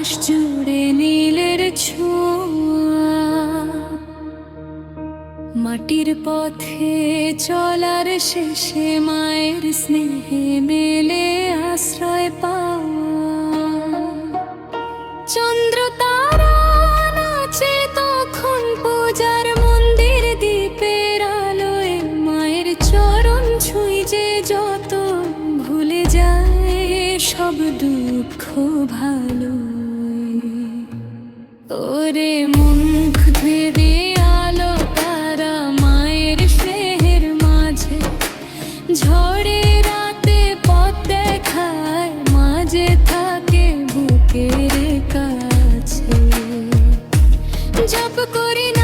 আকাশ জুড়ে নীলের ছোঁয়া, মাটির পথে চলার শেষে মায়ের স্নেহে মেলে আশ্রয় পাওয়া। চন্দ্র তারা নাচে তখন পূজার মন্দির দ্বীপের আলোয়, মায়ের চরণ ছুঁই যে যত ভুলে যায় সব দুঃখ ভালো। ওরে মুখ ধুয়ে আলো তারা মায়ের স্নেহের মাঝে, ঝড়ে রাতে পথ দেখায় মাঝে থাকে বুকের কাছে। জপ করি না